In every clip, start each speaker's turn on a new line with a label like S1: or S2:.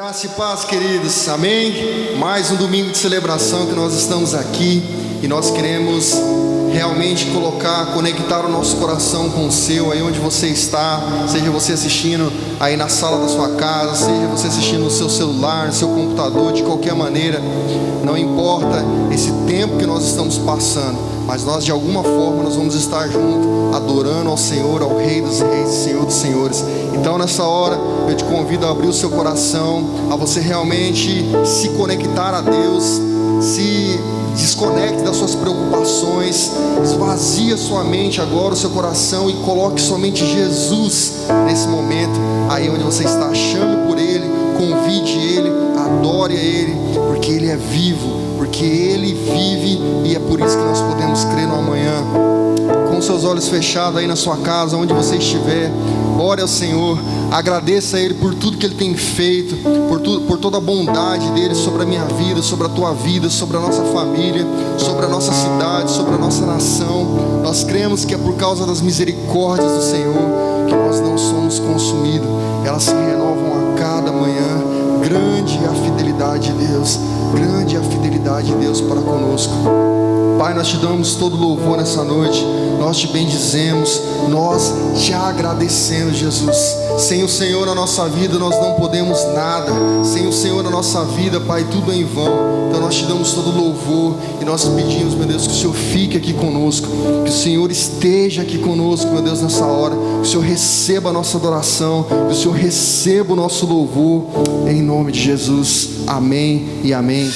S1: Graça e paz, queridos, amém? Mais um domingo de celebração que nós estamos aqui e nós queremos realmente conectar o nosso coração com o seu, aí onde você está, seja você assistindo aí na sala da sua casa, seja você assistindo no seu celular, no seu computador, de qualquer maneira, não importa esse tempo que nós estamos passando, mas nós de alguma forma nós vamos estar juntos, adorando ao Senhor, ao Rei dos Reis e Senhor dos Senhores. Então nessa hora eu te convido a abrir o seu coração, a você realmente se conectar a Deus, se desconecte das suas preocupações, esvazie a sua mente agora, o seu coração, e coloque somente Jesus nesse momento, aí onde você está. Chame por Ele, convide Ele, adore a Ele, porque Ele é vivo, porque Ele vive, e é por isso que nós podemos crer no amanhã. Com seus olhos fechados aí na sua casa, onde você estiver, ore ao Senhor, agradeça a Ele por tudo que Ele tem feito, por toda a bondade dEle sobre a minha vida, sobre a tua vida, sobre a nossa família, sobre a nossa cidade, sobre a nossa nação. Nós cremos que é por causa das misericórdias do Senhor que nós não somos consumidos, elas se renovam a cada manhã. Grande é a fidelidade de Deus, grande é a fidelidade de Deus para conosco. Pai, nós te damos todo louvor nessa noite, nós te bendizemos, nós te agradecemos, Jesus. Sem o Senhor na nossa vida nós não podemos nada, sem o Senhor na nossa vida, Pai, tudo é em vão. Então nós te damos todo louvor e nós pedimos, meu Deus, que o Senhor fique aqui conosco, que o Senhor esteja aqui conosco, meu Deus, nessa hora, que o Senhor receba a nossa adoração, que o Senhor receba o nosso louvor, em nome de Jesus, amém e amém.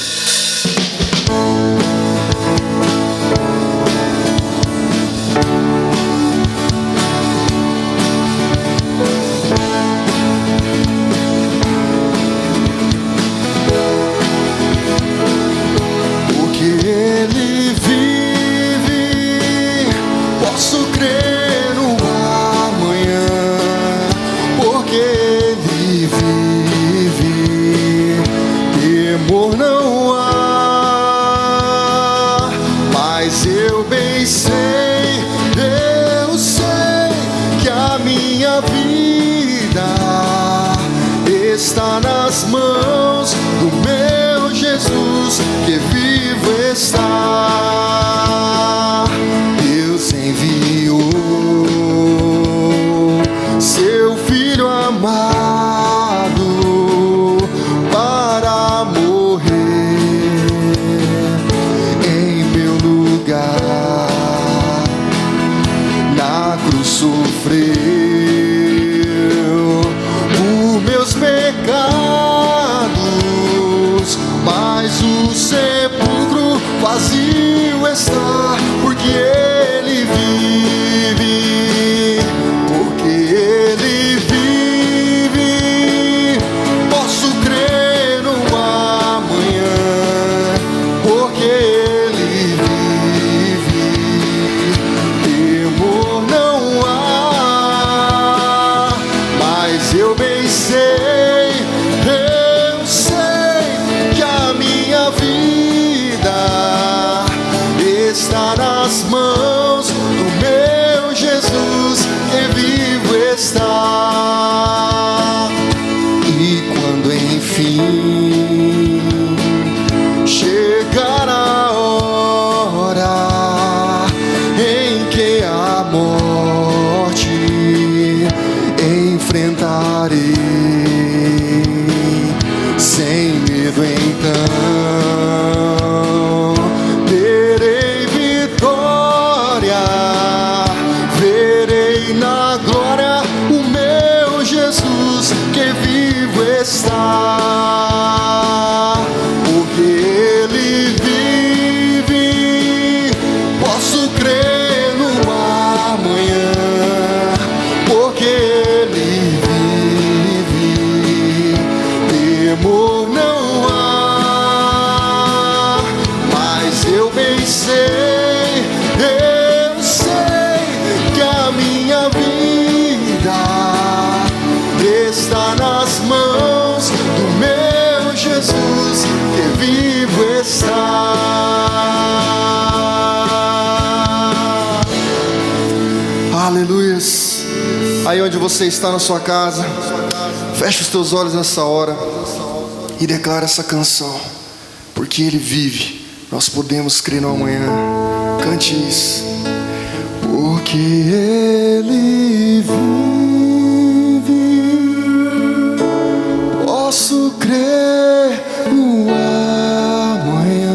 S2: Está nas mãos do meu Jesus, que vivo está. Deus enviou seu Filho amado para morrer em meu lugar, na cruz sofreu meus pecados, mas o sepulcro vazio está, porque Ele vive, porque Ele vive. Posso crer no amanhã, porque Ele vive. Temor não há, mas eu bem sei, eu sei que a minha vida está nas mãos do meu Jesus, que vivo está. E quando enfim chegar a hora em que a morte enfrentarei, sem medo então terei vitória, verei na glória o meu Jesus, que vivo está, porque Ele vive. Posso crer no amanhã, porque Ele vive. Temor não há, mas eu bem sei, eu sei que a minha vida está nas mãos do meu Jesus, que vivo está. Aleluias. Aí onde você está na sua casa, feche os teus olhos nessa hora.
S1: e declara essa canção, porque Ele vive, nós podemos crer no amanhã. Cante isso. Porque Ele vive, posso crer no amanhã,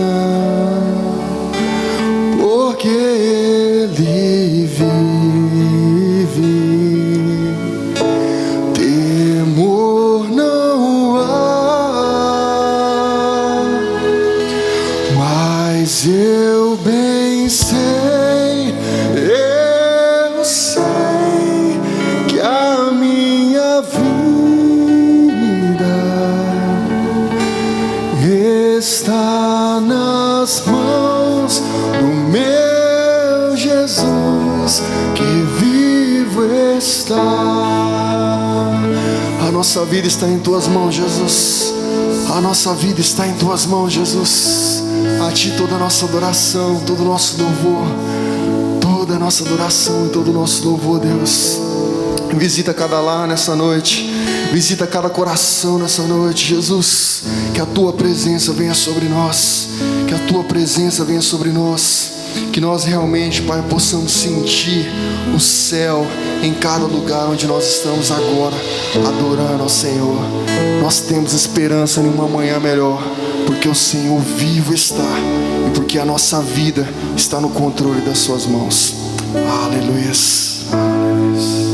S1: porque Ele vive, temor não há, mas eu bem sei, eu sei que a minha vida está nas mãos do meu Jesus, que vivo está. A nossa vida está em Tuas mãos, Jesus. A nossa vida está em Tuas mãos, Jesus. A Ti toda a nossa adoração, todo o nosso louvor, toda a nossa adoração e todo o nosso louvor, Deus. Visita cada lar nessa noite, visita cada coração nessa noite, Jesus. Que a Tua presença venha sobre nós, que a Tua presença venha sobre nós, que nós realmente, Pai, possamos sentir o céu em cada lugar onde nós estamos agora, adorando ao Senhor. Nós temos esperança em uma manhã melhor, porque o Senhor vivo está e porque a nossa vida está no controle das Suas mãos. Aleluias. Aleluias.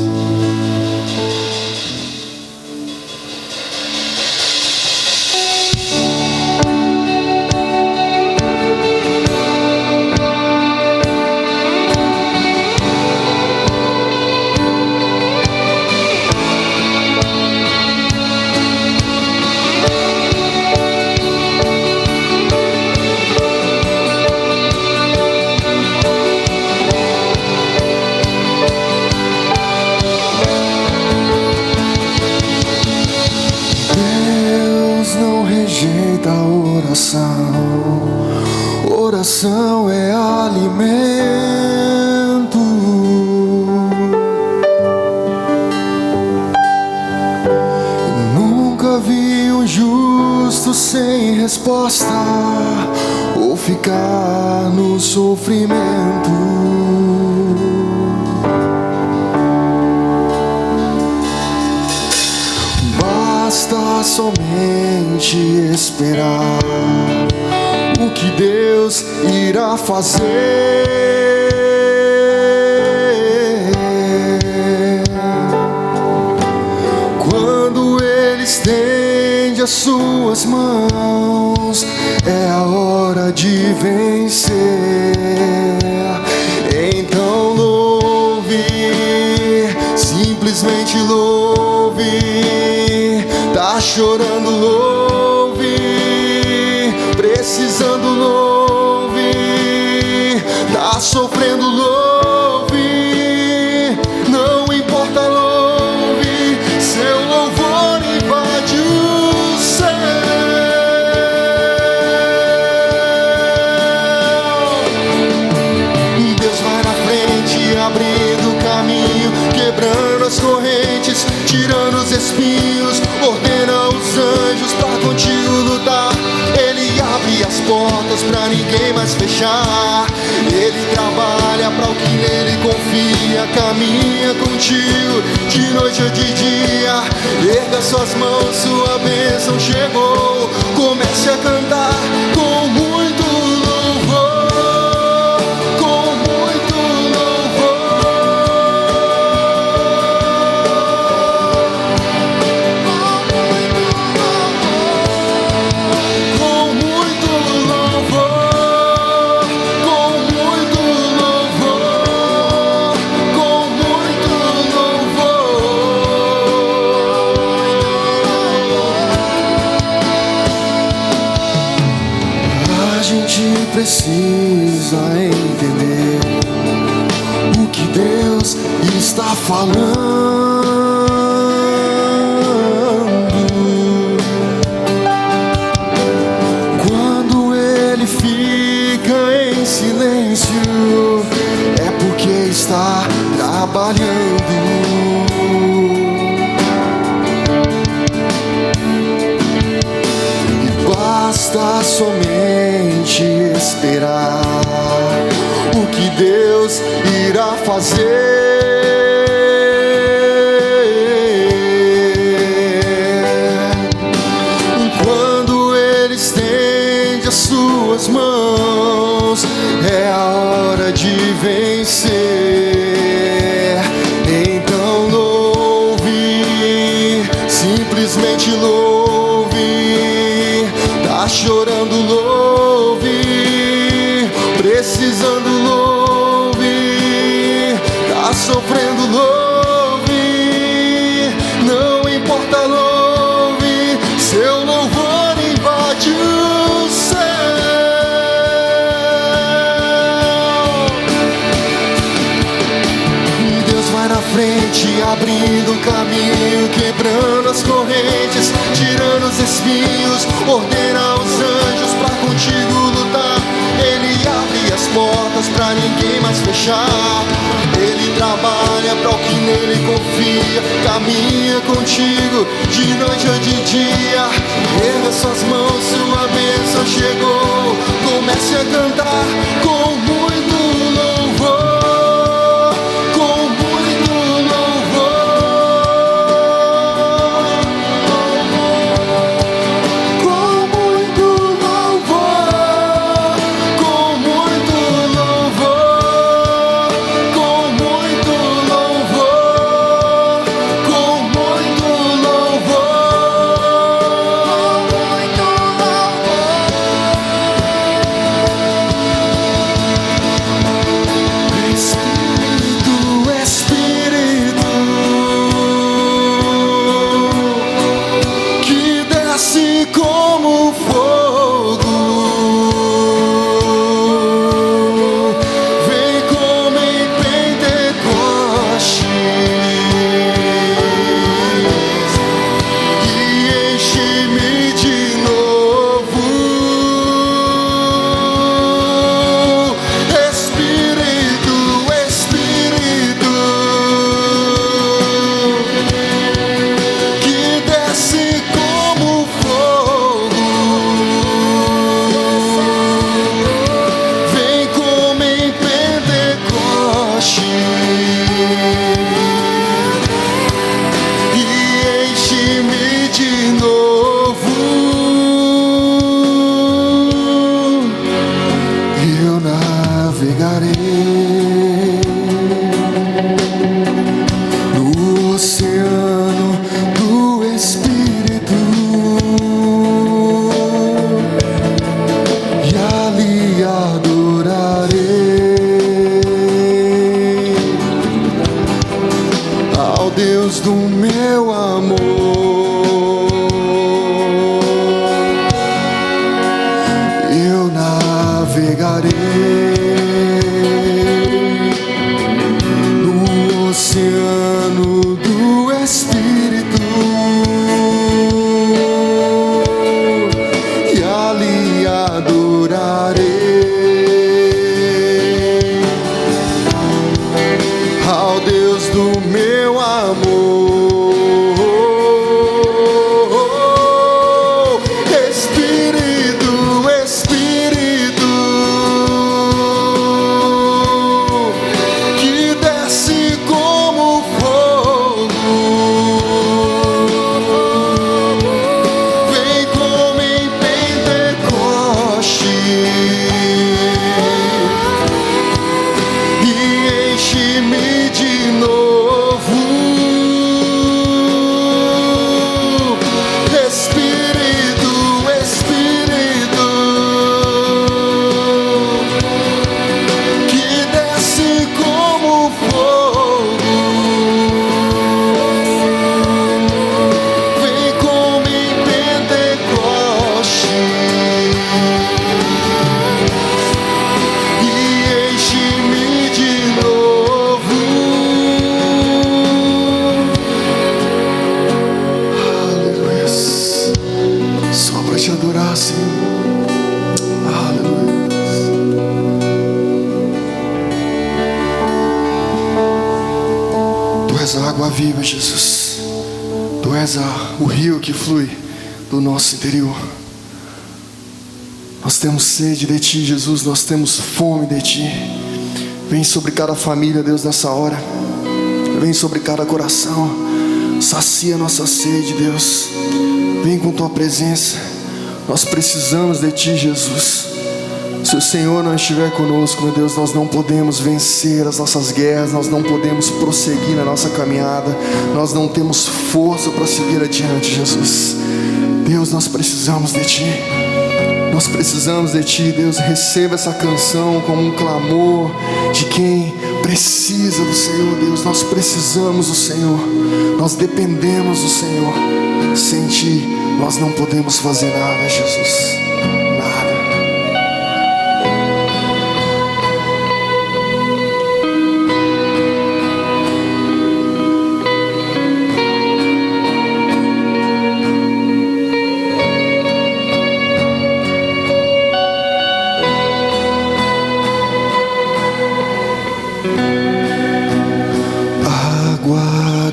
S1: Rejeita a oração, oração é alimento. Nunca vi um justo sem resposta ou ficar no sofrimento. Basta somente esperar o que Deus irá fazer. Quando Ele estende as suas mãos, é a hora de vencer. Então louve, simplesmente louve. Tá chorando, louve. Precisando, louve. Tá sofrendo, louve. Não importa, louve. Seu louvor invade o céu. Deus vai na frente, abrindo o caminho, quebrando as correntes, tirando os espinhos, ordena os anjos pra contigo lutar. Ele abre as portas pra ninguém mais fechar. Ele trabalha pra o que nele confia, caminha contigo de noite ou de dia. Erga suas mãos, sua bênção chegou. Comece a cantar com muito louvor, com muito precisa entender o que Deus está falando. Quando Ele fica em silêncio, é porque está trabalhando.
S2: somente esperar o que Deus irá fazer. Quando Ele estende as suas mãos, é a hora de vencer. Então louve, simplesmente louve. Tá chorando, louve. Precisando, louve. Tá sofrendo, louve. Não importa, louve. Seu louvor invade o céu. Deus vai na frente, abrindo o caminho, quebrando as correntes, tirando os espinhos, ordena aos anjos pra contigo lutar. Ele abre as portas pra ninguém mais fechar. Ele trabalha pra o que nele confia, caminha contigo de noite ou de dia. Erga suas mãos, sua bênção chegou. Comece a cantar com muito louvor, com muito louvor, com muito louvor, com muito louvor, com muito louvor, com muito Espírito, que desce como fogo, vem como em Pentecostes e enche-me de novo. Espírito, Espírito, que desce como fogo, vem como em Pentecostes e enche-me de novo. Eu navegarei no oceano do Espírito e ali adorarei ao Deus do meu amor. Eu navegarei no oceano do Espírito e ali adorarei ao Deus do meu amor. Espírito, Espírito, que desce como fogo, vem como em Pentecostes e enche-me de novo. Espírito, Espírito, que desce como fogo, vem como em Pentecostes e enche-me de novo. Aleluia. Só para te adorar, Senhor. Aleluia. Tu és a água viva, Jesus. Tu és o rio que flui do nosso interior.
S1: Nós temos sede de Ti, Jesus, nós temos fome de Ti. Vem sobre cada família, Deus, nessa hora. Vem sobre cada coração. Sacia nossa sede, Deus. Vem com Tua presença. Nós precisamos de Ti, Jesus. Se o Senhor não estiver conosco, meu Deus, nós não podemos vencer as nossas guerras, nós não podemos prosseguir na nossa caminhada, nós não temos força para seguir adiante, Jesus. Deus, nós precisamos de Ti. Nós precisamos de Ti, Deus. Receba essa canção como um clamor de quem precisa do Senhor, Deus. Nós precisamos do Senhor, nós dependemos do Senhor. Sem Ti nós não podemos fazer nada, Jesus.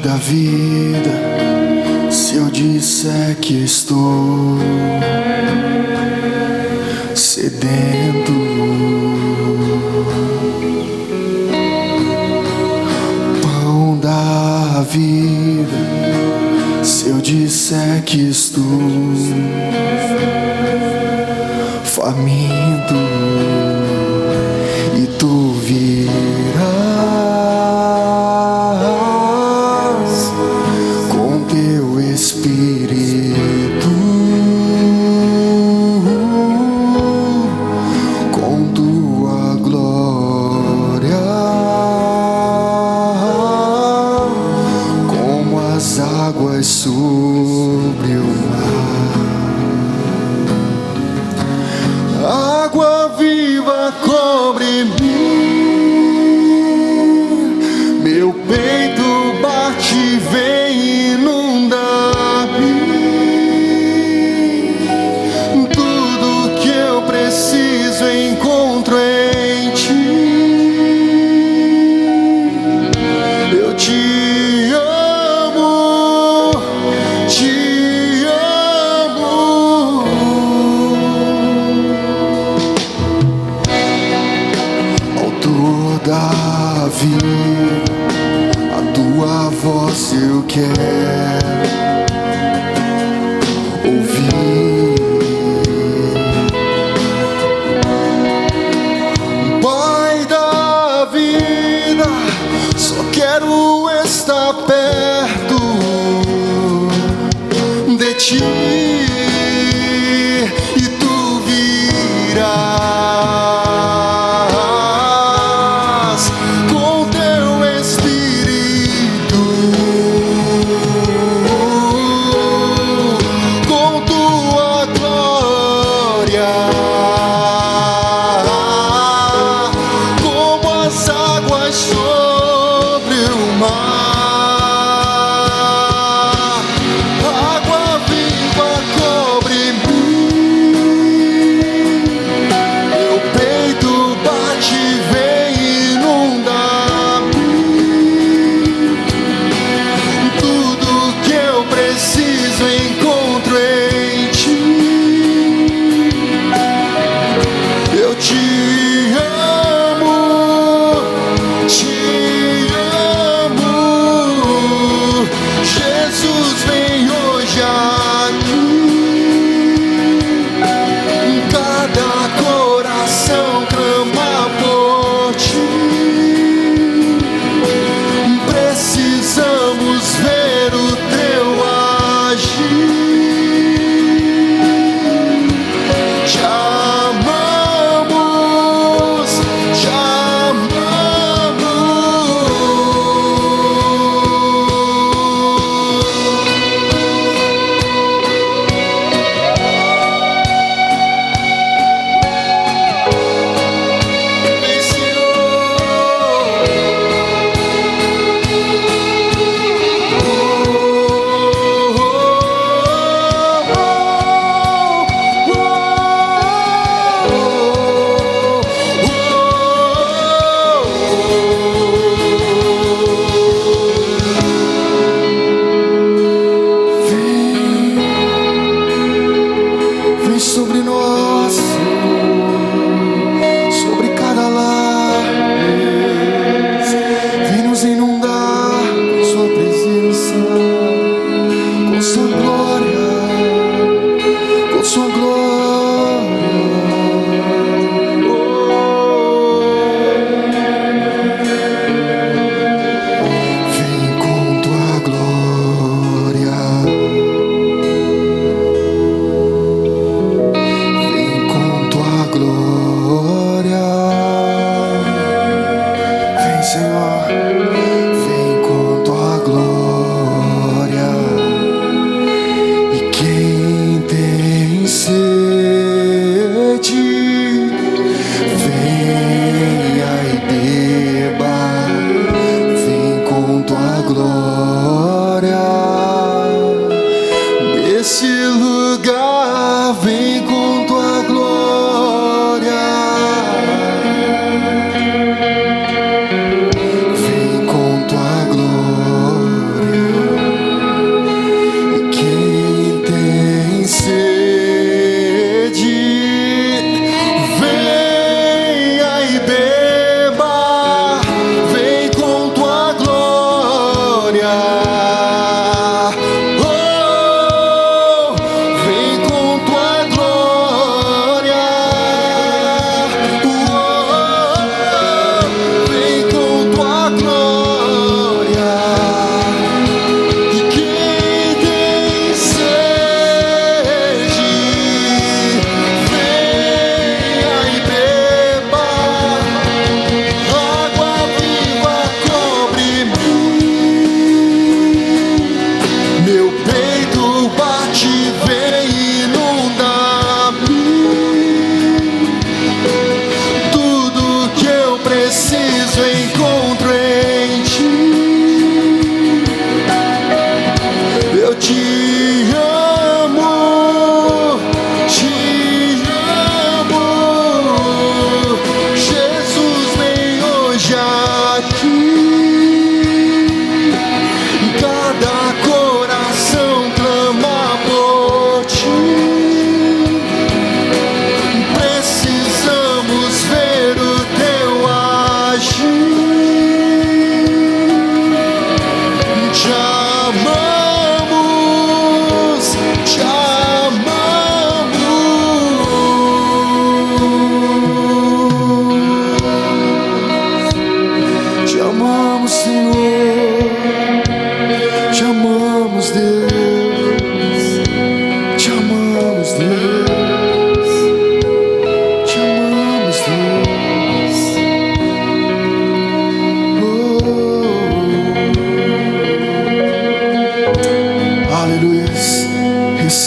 S1: Da vida, se eu disser que estou sedento, pão da vida, se eu disser que estou faminto, e Tu virás Espírito, com Tua glória, como as águas sobre o mar. Água viva cobre-me, meu peito bate, vem inundar. Encontro em Ti. Eu Te amo, Te amo. Autor da vida, a Tua voz eu quero ouvir. Quero estar perto de Ti, e Tu virás com Teu Espírito, com Tua glória, como as águas sobre o mar.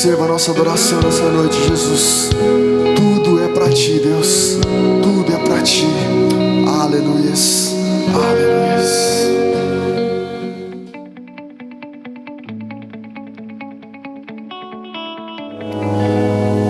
S2: Receba a nossa adoração nessa noite, Jesus. Tudo é para ti, Deus. Tudo é para ti. Aleluias. Aleluias.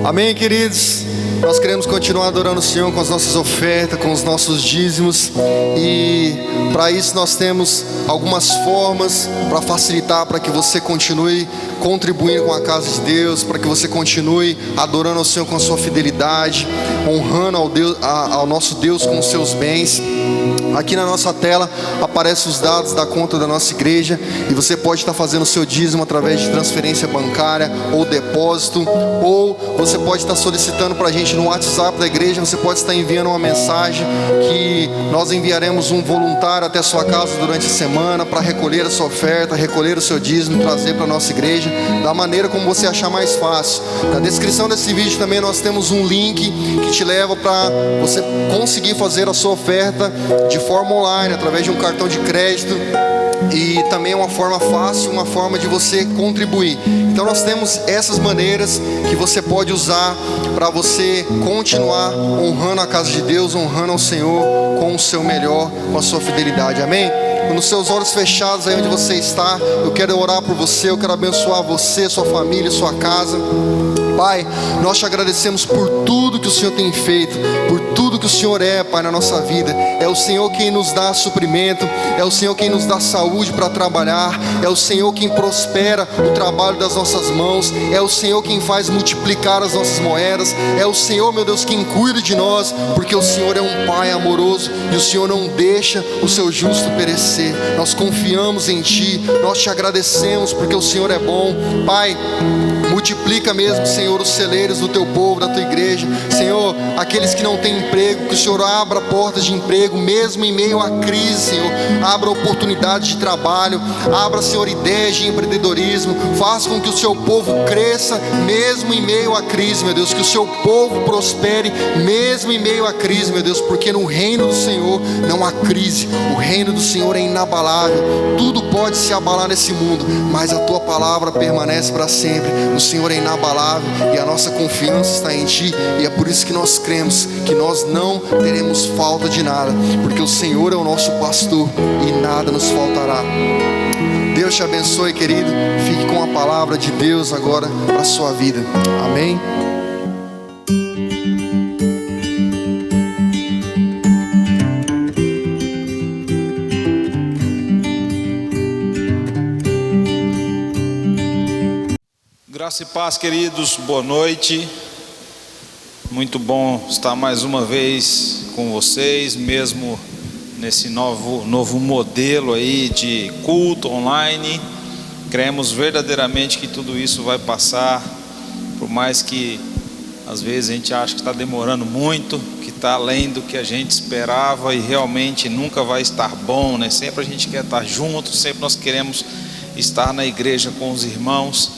S1: Amém, queridos? Nós queremos continuar adorando o Senhor com as nossas ofertas, com os nossos dízimos. E para isso nós temos algumas formas para facilitar, para que você continue contribuindo com a casa de Deus, para que você continue adorando ao Senhor com a sua fidelidade, honrando ao nosso Deus com os seus bens. Aqui na nossa tela aparecem os dados da conta da nossa igreja e você pode estar fazendo o seu dízimo através de transferência bancária ou depósito, ou você pode estar solicitando para a gente no WhatsApp da igreja. Você pode estar enviando uma mensagem que nós enviaremos um voluntário até a sua casa durante a semana para recolher a sua oferta, recolher o seu dízimo, trazer para a nossa igreja da maneira como você achar mais fácil. Na descrição desse vídeo também nós temos um link que te leva para você conseguir fazer a sua oferta de forma online, através de um cartão de crédito. E também é uma forma fácil, uma forma de você contribuir. Então nós temos essas maneiras que você pode usar para você continuar honrando a casa de Deus, honrando ao Senhor com o seu melhor, com a sua fidelidade. Amém? Com os seus olhos fechados aí onde você está, eu quero orar por você, eu quero abençoar você, sua família, sua casa. Pai, nós te agradecemos por tudo que o Senhor tem feito, por tudo que o Senhor é, Pai, na nossa vida. É o Senhor quem nos dá suprimento, é o Senhor quem nos dá saúde para trabalhar, é o Senhor quem prospera o trabalho das nossas mãos, é o Senhor quem faz multiplicar as nossas moedas, é o Senhor, meu Deus, quem cuida de nós, porque o Senhor é um Pai amoroso e o Senhor não deixa o seu justo perecer. Nós confiamos em Ti, nós te agradecemos porque o Senhor é bom. Pai, multiplica mesmo, Senhor, os celeiros do Teu povo, da Tua igreja. Senhor, aqueles que não têm emprego, que o Senhor abra portas de emprego, mesmo em meio à crise, Senhor. Abra oportunidades de trabalho, abra, Senhor, ideias de empreendedorismo. Faça com que o Seu povo cresça, mesmo em meio à crise, meu Deus. Que o Seu povo prospere, mesmo em meio à crise, meu Deus. Porque no reino do Senhor não há crise. O reino do Senhor é inabalável. Tudo pode se abalar nesse mundo, mas a Tua palavra permanece para sempre. O Senhor é inabalável e a nossa confiança está em Ti, e é por isso que nós cremos que nós não teremos falta de nada, porque o Senhor é o nosso pastor e nada nos faltará. Deus te abençoe, querido. Fique com a palavra de Deus agora para a sua vida. Amém.
S3: Graça e paz, queridos, boa noite. Muito bom estar mais uma vez com vocês, mesmo nesse novo modelo aí de culto online. Cremos verdadeiramente que tudo isso vai passar, por mais que às vezes a gente acha que está demorando muito, que está além do que a gente esperava e realmente nunca vai estar bom, né? Sempre a gente quer estar junto, sempre nós queremos estar na igreja com os irmãos,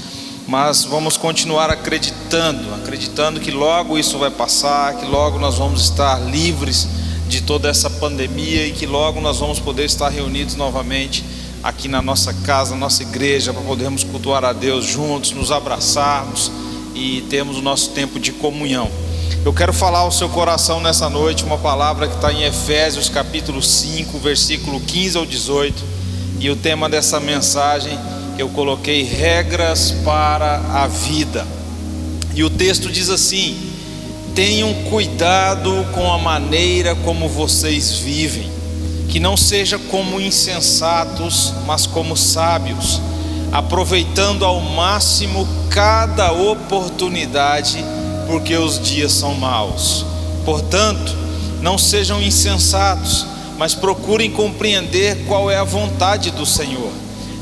S3: mas vamos continuar acreditando que logo isso vai passar, que logo nós vamos estar livres de toda essa pandemia e que logo nós vamos poder estar reunidos novamente aqui na nossa casa, na nossa igreja, para podermos cultuar a Deus juntos, nos abraçarmos e termos o nosso tempo de comunhão. Eu quero falar ao seu coração nessa noite uma palavra que está em Efésios capítulo 5, versículo 15 ao 18, e o tema dessa mensagem eu coloquei: regras para a vida. E o texto diz assim: tenham cuidado com a maneira como vocês vivem, que não seja como insensatos, mas como sábios, aproveitando ao máximo cada oportunidade, porque os dias são maus. Portanto, não sejam insensatos, mas procurem compreender qual é a vontade do Senhor.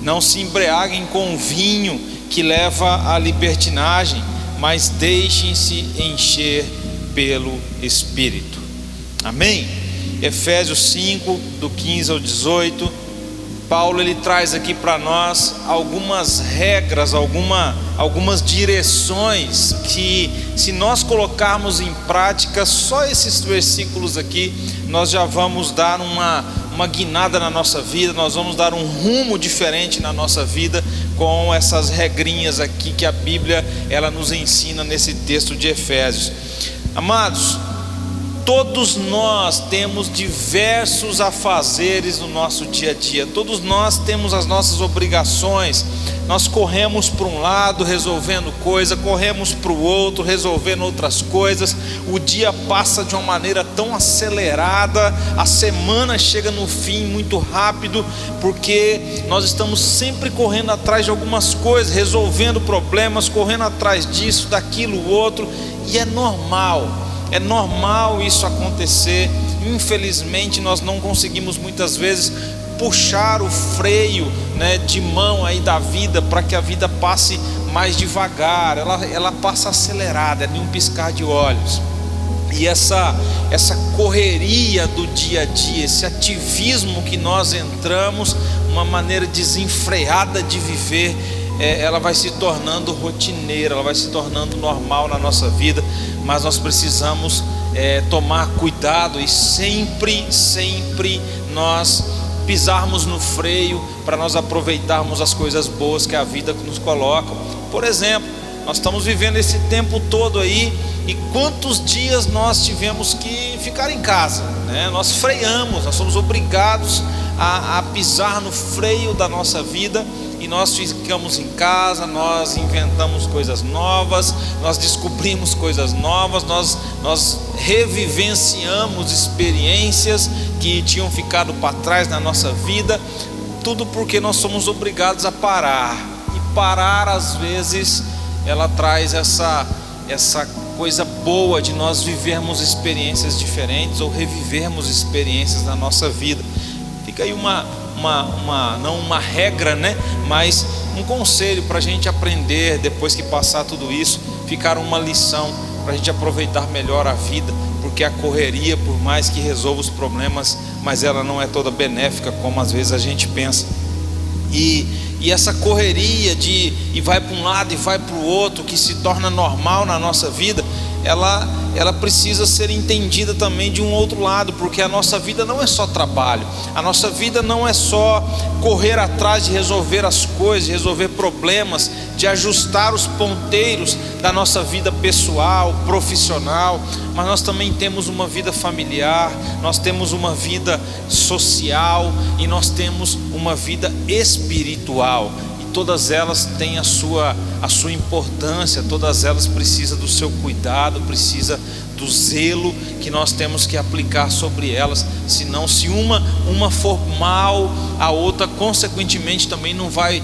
S3: Não se embriaguem com vinho que leva à libertinagem, mas deixem-se encher pelo Espírito. Amém? Efésios 5, do 15 ao 18, Paulo ele traz aqui para nós algumas regras, algumas direções que, se nós colocarmos em prática só esses versículos aqui, nós já vamos dar uma guinada na nossa vida, nós vamos dar um rumo diferente na nossa vida com essas regrinhas aqui que a Bíblia ela nos ensina nesse texto de Efésios. Amados, todos nós temos diversos afazeres no nosso dia a dia, todos nós temos as nossas obrigações, nós corremos para um lado resolvendo coisa, corremos para o outro resolvendo outras coisas, o dia passa de uma maneira tão acelerada, a semana chega no fim muito rápido, porque nós estamos sempre correndo atrás de algumas coisas, resolvendo problemas, correndo atrás disso, daquilo, outro, e é normal isso acontecer. Infelizmente nós não conseguimos muitas vezes puxar o freio, né, de mão aí da vida, para que a vida passe mais devagar, ela passa acelerada, é de um piscar de olhos. E essa correria do dia a dia, esse ativismo que nós entramos, uma maneira desenfreada de viver, ela vai se tornando rotineira, ela vai se tornando normal na nossa vida. Mas nós precisamos tomar cuidado e sempre nós pisarmos no freio para nós aproveitarmos as coisas boas que a vida nos coloca. Por exemplo, nós estamos vivendo esse tempo todo aí, e quantos dias nós tivemos que ficar em casa, né? Nós freamos, nós somos obrigados a pisar no freio da nossa vida, e nós ficamos em casa, nós inventamos coisas novas, nós descobrimos coisas novas, nós revivenciamos experiências que tinham ficado para trás na nossa vida, tudo porque nós somos obrigados a parar. E parar, às vezes, ela traz essa coisa boa de nós vivermos experiências diferentes ou revivermos experiências na nossa vida. Fica aí não uma regra, né? Mas um conselho para a gente aprender depois que passar tudo isso, ficar uma lição para a gente aproveitar melhor a vida, porque a correria, por mais que resolva os problemas, mas ela não é toda benéfica como às vezes a gente pensa. E essa correria e vai para um lado e vai para o outro, que se torna normal na nossa vida, ela precisa ser entendida também de um outro lado, porque a nossa vida não é só trabalho, a nossa vida não é só correr atrás de resolver as coisas, de resolver problemas, de ajustar os ponteiros da nossa vida pessoal, profissional, mas nós também temos uma vida familiar, nós temos uma vida social e nós temos uma vida espiritual. Todas elas têm a sua importância, todas elas precisam do seu cuidado, precisa do zelo que nós temos que aplicar sobre elas. Senão, se uma for mal, a outra consequentemente também não vai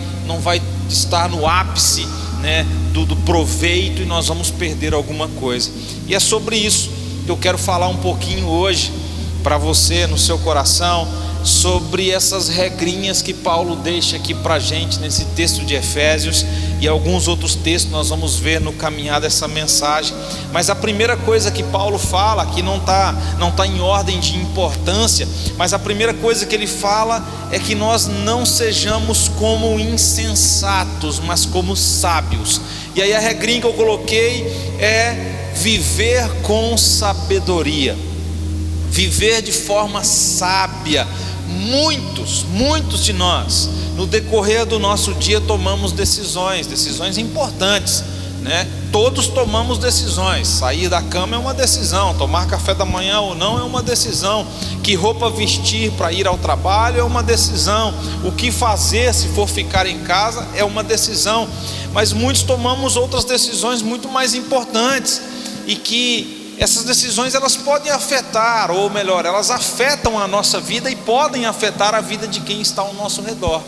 S3: estar no ápice, né, do proveito, e nós vamos perder alguma coisa. E é sobre isso que eu quero falar um pouquinho hoje. para você no seu coração sobre essas regrinhas que Paulo deixa aqui para a gente nesse texto de Efésios, e alguns outros textos nós vamos ver no caminhar dessa mensagem. Mas a primeira coisa que Paulo fala, que não tá em ordem de importância, mas a primeira coisa que ele fala é que nós não sejamos como insensatos, mas como sábios. E aí a regrinha que eu coloquei é viver com sabedoria, viver de forma sábia. Muitos de nós, no decorrer do nosso dia, tomamos decisões importantes, né? Todos tomamos decisões. Sair da cama é uma decisão, tomar café da manhã ou não é uma decisão, que roupa vestir para ir ao trabalho é uma decisão, o que fazer se for ficar em casa é uma decisão. Mas muitos tomamos outras decisões muito mais importantes, e que essas decisões elas podem afetar, ou melhor, elas afetam a nossa vida e podem afetar a vida de quem está ao nosso redor.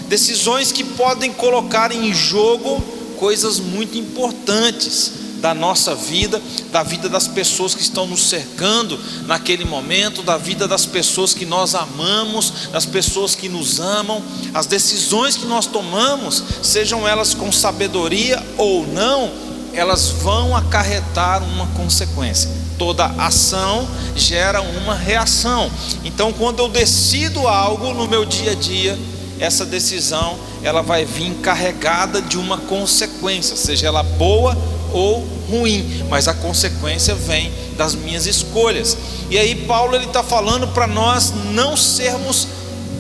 S3: Decisões que podem colocar em jogo coisas muito importantes da nossa vida, da vida das pessoas que estão nos cercando naquele momento, da vida das pessoas que nós amamos, das pessoas que nos amam. As decisões que nós tomamos, sejam elas com sabedoria ou não, elas vão acarretar uma consequência. Toda ação gera uma reação. Então, quando eu decido algo no meu dia a dia, essa decisão ela vai vir carregada de uma consequência, seja ela boa ou ruim, mas a consequência vem das minhas escolhas. E aí Paulo está falando para nós não sermos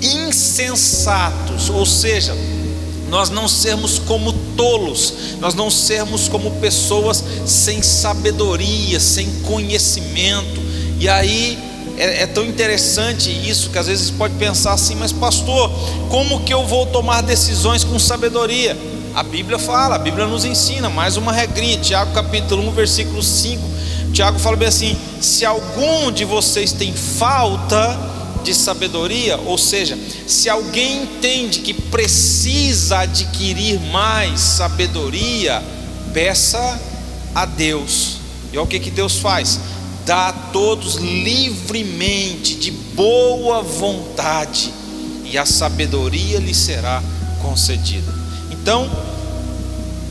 S3: insensatos, ou seja, nós não sermos como tolos, nós não sermos como pessoas sem sabedoria, sem conhecimento. E aí é tão interessante isso, que às vezes pode pensar assim: mas pastor, como que eu vou tomar decisões com sabedoria? A Bíblia fala, a Bíblia nos ensina, mais uma regrinha, Tiago capítulo 1 versículo 5, Tiago fala bem assim: se algum de vocês tem falta de sabedoria, ou seja, se alguém entende que precisa adquirir mais sabedoria, peça a Deus. E olha o que Deus faz: dá a todos livremente, de boa vontade, e a sabedoria lhe será concedida. Então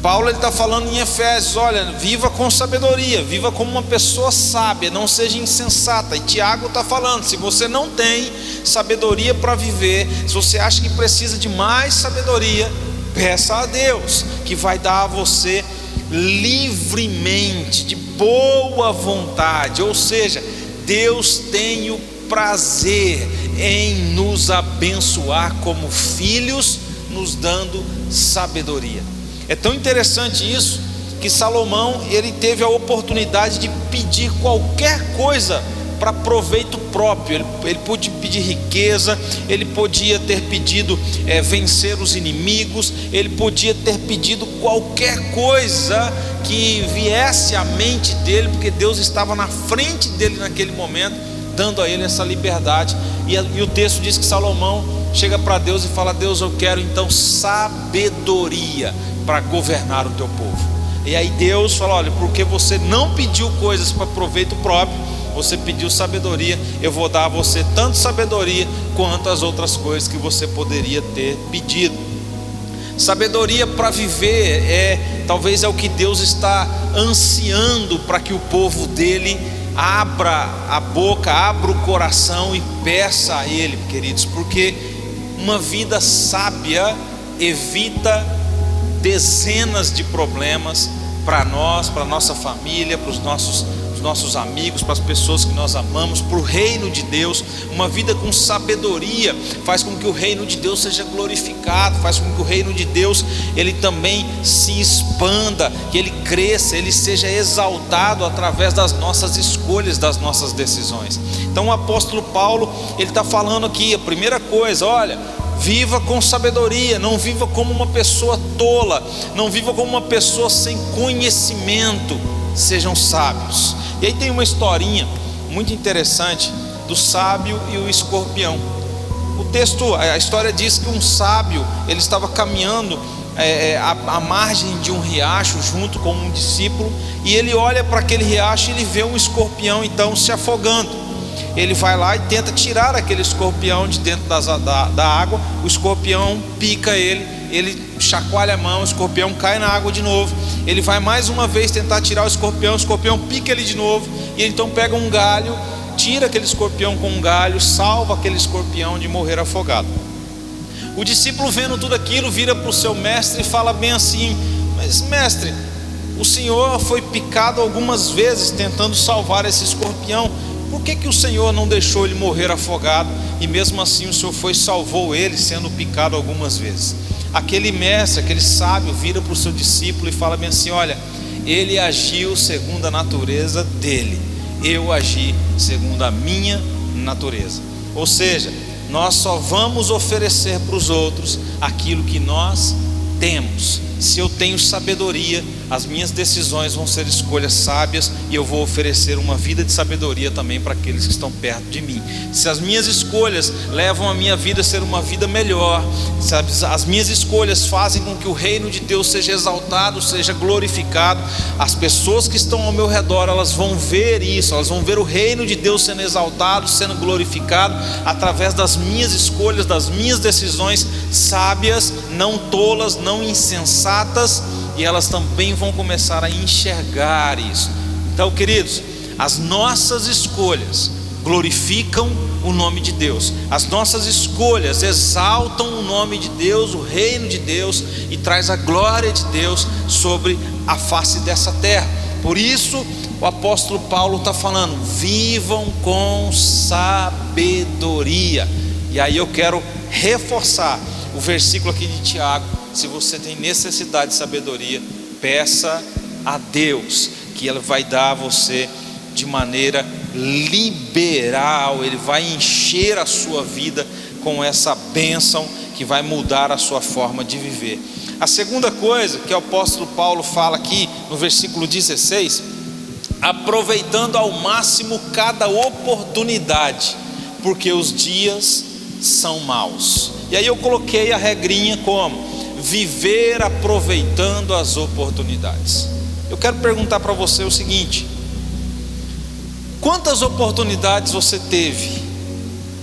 S3: Paulo está falando em Efésios: olha, viva com sabedoria, viva como uma pessoa sábia, não seja insensata. E Tiago está falando: se você não tem sabedoria para viver, se você acha que precisa de mais sabedoria, peça a Deus, que vai dar a você livremente, de boa vontade. Ou seja, Deus tem o prazer em nos abençoar como filhos, nos dando sabedoria. É tão interessante isso, que Salomão, ele teve a oportunidade de pedir qualquer coisa para proveito próprio. Ele podia pedir riqueza, ele podia ter pedido vencer os inimigos, ele podia ter pedido qualquer coisa que viesse à mente dele, porque Deus estava na frente dele naquele momento, dando a ele essa liberdade. E o texto diz que Salomão chega para Deus e fala: Deus, eu quero então sabedoria para governar o teu povo. E aí Deus fala: olha, porque você não pediu coisas para proveito próprio, você pediu sabedoria, eu vou dar a você tanto sabedoria quanto as outras coisas que você poderia ter pedido. Sabedoria para viver talvez é o que Deus está ansiando para que o povo dele abra a boca, abra o coração e peça a ele, queridos, porque uma vida sábia evita dezenas de problemas para nós, para nossa família, para os nossos amigos, para as pessoas que nós amamos, para o reino de Deus. Uma vida com sabedoria faz com que o reino de Deus seja glorificado, faz com que o reino de Deus ele também se expanda, que ele cresça, ele seja exaltado através das nossas escolhas, das nossas decisões. Então o apóstolo Paulo, ele está falando aqui, a primeira coisa: olha, viva com sabedoria, não viva como uma pessoa tola, não viva como uma pessoa sem conhecimento, sejam sábios. E aí tem uma historinha muito interessante do sábio e o escorpião. O texto, a história diz que um sábio, ele estava caminhando à margem de um riacho junto com um discípulo, e ele olha para aquele riacho e ele vê um escorpião então se afogando. ele vai lá e tenta tirar aquele escorpião de dentro da água. O escorpião pica ele chacoalha a mão, o escorpião cai na água de novo. Ele vai mais uma vez tentar tirar o escorpião pica ele de novo. E ele então pega um galho, tira aquele escorpião com um galho, salva aquele escorpião de morrer afogado. O discípulo, vendo tudo aquilo, vira para o seu mestre e fala bem assim: mas mestre, o Senhor foi picado algumas vezes tentando salvar esse escorpião. Por que o Senhor não deixou ele morrer afogado? E mesmo assim o Senhor foi e salvou ele sendo picado algumas vezes. Aquele mestre, aquele sábio, vira para o seu discípulo e fala bem assim: olha, ele agiu segundo a natureza dele, eu agi segundo a minha natureza. Ou seja, nós só vamos oferecer para os outros aquilo que nós temos. Se eu tenho sabedoria, as minhas decisões vão ser escolhas sábias, e eu vou oferecer uma vida de sabedoria também para aqueles que estão perto de mim. Se as minhas escolhas levam a minha vida a ser uma vida melhor, se as minhas escolhas fazem com que o reino de Deus seja exaltado, seja glorificado, as pessoas que estão ao meu redor, elas vão ver isso, elas vão ver o reino de Deus sendo exaltado, sendo glorificado através das minhas escolhas, das minhas decisões sábias, não tolas, não insensatas. E elas também vão começar a enxergar isso. Então, queridos, as nossas escolhas glorificam o nome de Deus. As nossas escolhas exaltam o nome de Deus, o reino de Deus, e traz a glória de Deus sobre a face dessa terra. Por isso, o apóstolo Paulo está falando: vivam com sabedoria. E aí eu quero reforçar o versículo aqui de Tiago. Se você tem necessidade de sabedoria, peça a Deus, que Ele vai dar a você de maneira liberal. Ele vai encher a sua vida com essa bênção que vai mudar a sua forma de viver. A segunda coisa que o apóstolo Paulo fala aqui no versículo 16: aproveitando ao máximo cada oportunidade, porque os dias são maus. E aí eu coloquei a regrinha como: viver aproveitando as oportunidades. Eu quero perguntar para você o seguinte: quantas oportunidades você teve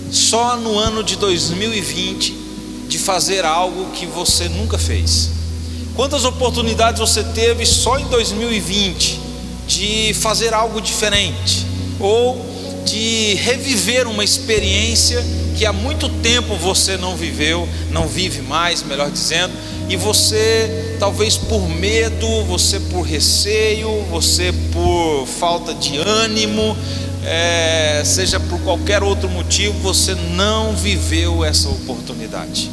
S3: só no ano de 2020 de fazer algo que você nunca fez? Quantas oportunidades você teve só em 2020 de fazer algo diferente, ou de reviver uma experiência que há muito tempo você não viveu, não vive mais, melhor dizendo, e você, talvez por medo, você por receio, você por falta de ânimo, seja por qualquer outro motivo, você não viveu essa oportunidade.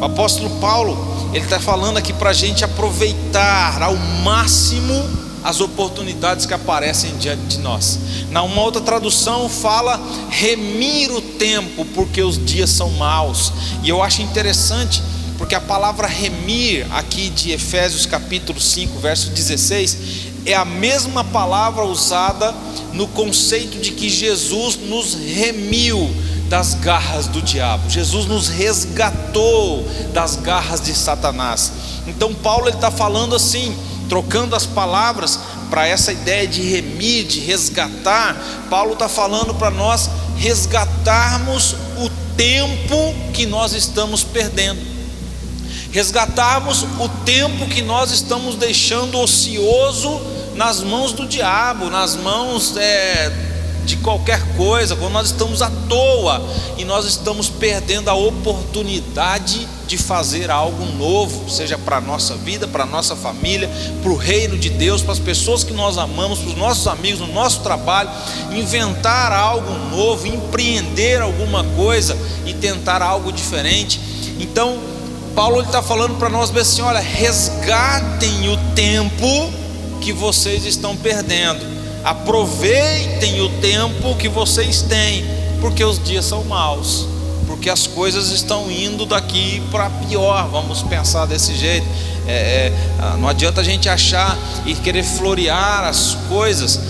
S3: O apóstolo Paulo, ele está falando aqui para a gente aproveitar ao máximo as oportunidades que aparecem diante de nós. Na uma outra tradução fala remir o tempo, porque os dias são maus. E eu acho interessante, porque a palavra remir aqui de Efésios capítulo 5 verso 16 é a mesma palavra usada no conceito de que Jesus nos remiu das garras do diabo. Jesus nos resgatou das garras de Satanás. Então Paulo está falando assim, trocando as palavras para essa ideia de remir, de resgatar. Paulo está falando para nós resgatarmos o tempo que nós estamos perdendo, resgatarmos o tempo que nós estamos deixando ocioso nas mãos do diabo, nas mãos de qualquer coisa, quando nós estamos à toa e nós estamos perdendo a oportunidade de fazer algo novo, seja para a nossa vida, para a nossa família, para o reino de Deus, para as pessoas que nós amamos, para os nossos amigos, no nosso trabalho, inventar algo novo, empreender alguma coisa e tentar algo diferente. Então Paulo está falando para nós assim: olha, resgatem o tempo que vocês estão perdendo, aproveitem o tempo que vocês têm, porque os dias são maus, porque as coisas estão indo daqui para pior. Vamos pensar desse jeito. Não adianta a gente achar e querer florear as coisas,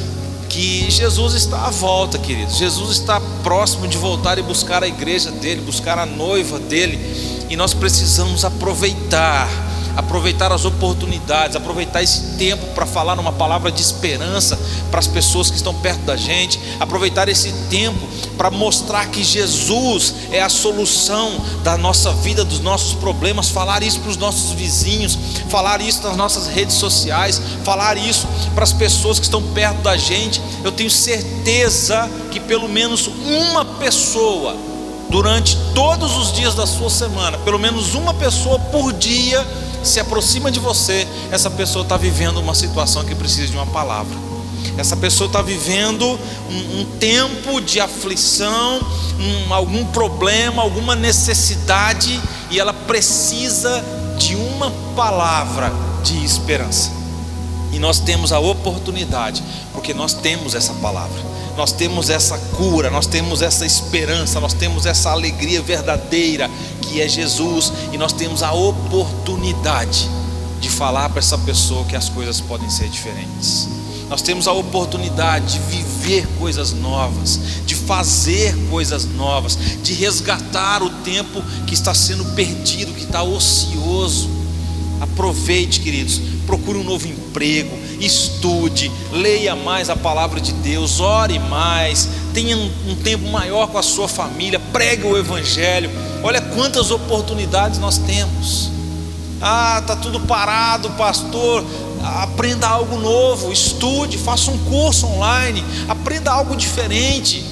S3: que Jesus está à volta, queridos. Jesus está próximo de voltar e buscar a igreja dele, buscar a noiva dele, e nós precisamos aproveitar aproveitar as oportunidades, aproveitar esse tempo para falar uma palavra de esperança para as pessoas que estão perto da gente, aproveitar esse tempo para mostrar que Jesus é a solução da nossa vida, dos nossos problemas, falar isso para os nossos vizinhos, falar isso nas nossas redes sociais, falar isso para as pessoas que estão perto da gente. Eu tenho certeza que pelo menos uma pessoa, durante todos os dias da sua semana, pelo menos uma pessoa por dia se aproxima de você. Essa pessoa está vivendo uma situação que precisa de uma palavra. Essa pessoa está vivendo um tempo de aflição, algum problema, alguma necessidade, e ela precisa de uma palavra de esperança. E nós temos a oportunidade, porque nós temos essa palavra, nós temos essa cura, nós temos essa esperança, nós temos essa alegria verdadeira que é Jesus, e nós temos a oportunidade de falar para essa pessoa que as coisas podem ser diferentes. Nós temos a oportunidade de viver coisas novas, de fazer coisas novas, de resgatar o tempo que está sendo perdido, que está ocioso. Aproveite, queridos, procure um novo emprego, estude, leia mais a palavra de Deus, ore mais, tenha um tempo maior com a sua família, pregue o evangelho. Olha quantas oportunidades nós temos. Está tudo parado, pastor. Aprenda algo novo, estude, faça um curso online, aprenda algo diferente,